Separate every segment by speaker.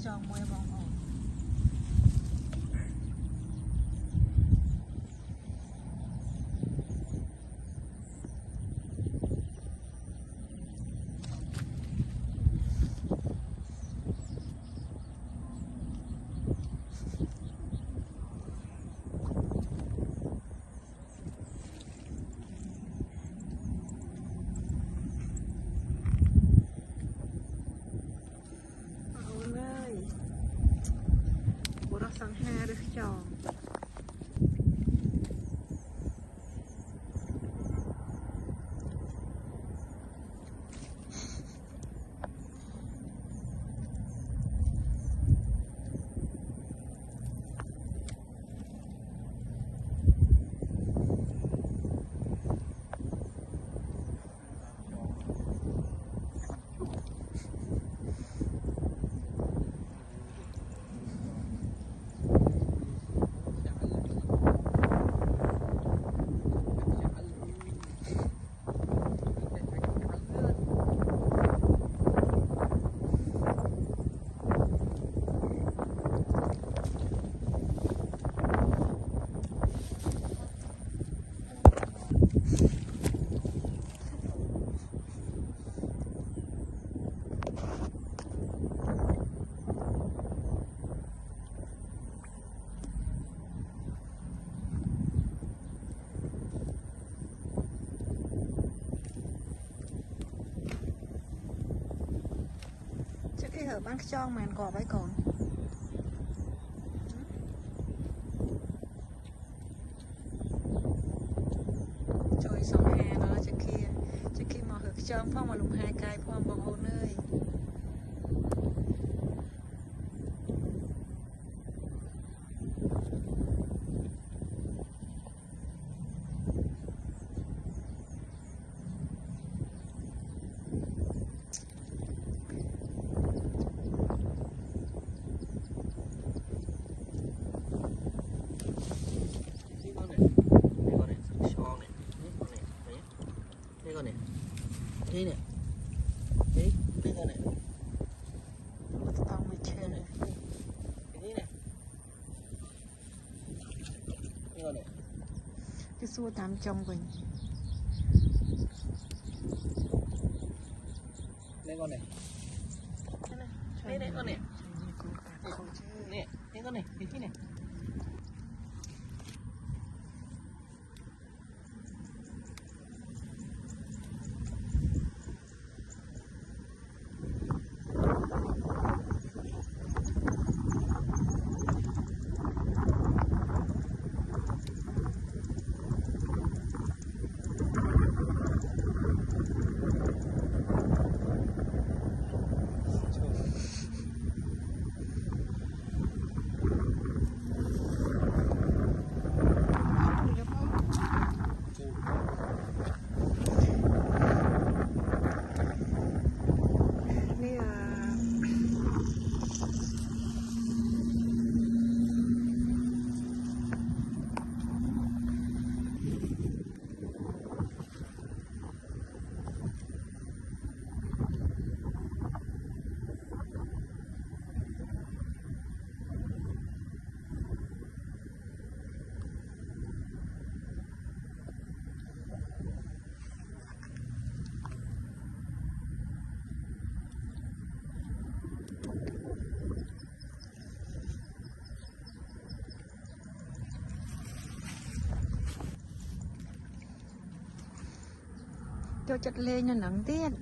Speaker 1: cho môi bóng ổn. Sang ha được cho ở bán cho màn cỏ với còn trời sông hè nó trước khi mà hực trơn phong mà lùng hai cái phong bằng hồn ơi
Speaker 2: thế này thế con này
Speaker 1: tao mới chơi này
Speaker 2: thế này con này
Speaker 1: cái xua tám trong mình
Speaker 2: đây con này đây con này nè thế con này thế này
Speaker 1: cho chặt lên cho nắng tiết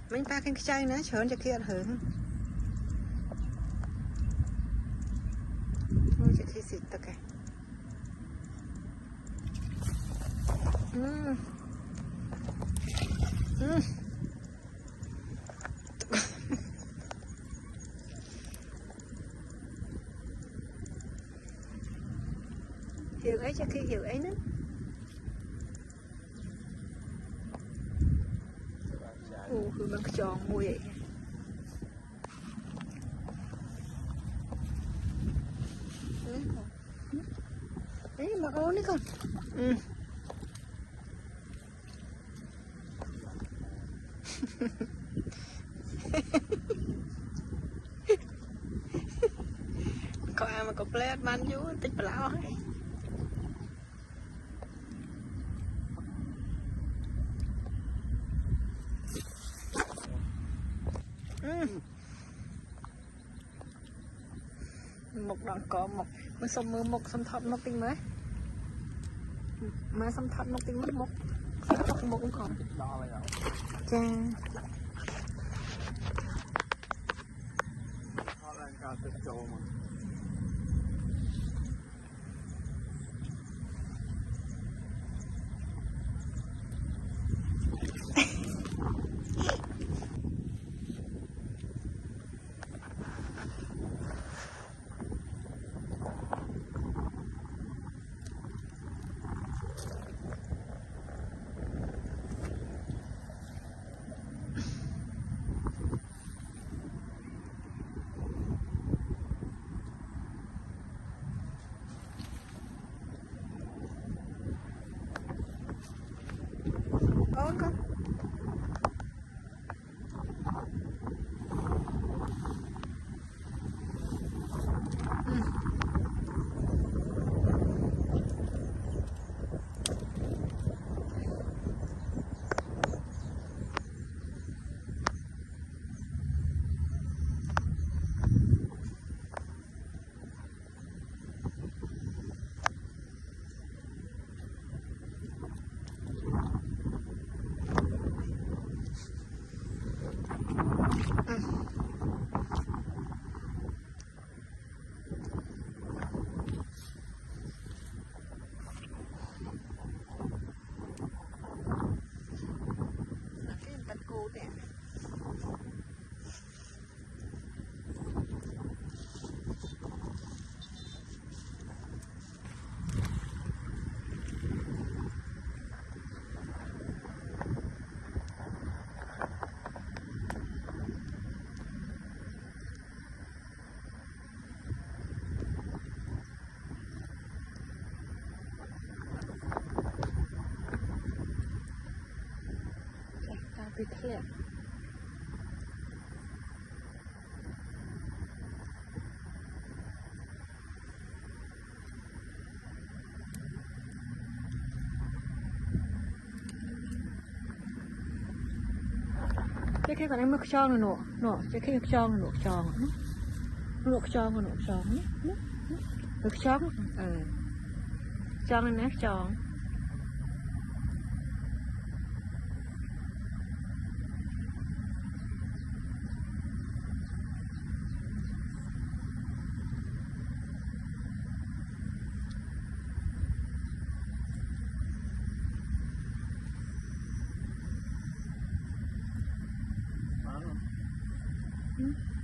Speaker 1: mình ba cái chai nữa chớn cho kia hưởng ôi chị khi xịt tất cả hiểu ấy cho khi hiểu ấy nữaคือมันจองมวยเอ้ยมาเอานี่ก่อนcó ai mà có plate man vô tích bà lão hay một đoạn cỏ một mới xong mưa một xong thọt một tinh mới mà xong thọt một tinh mới một một cũng còn cha con bị thiệt cái còn em mới cho nó nổ cái khi cho nó nổ cho nó cho cho nên nó cho
Speaker 2: Hả?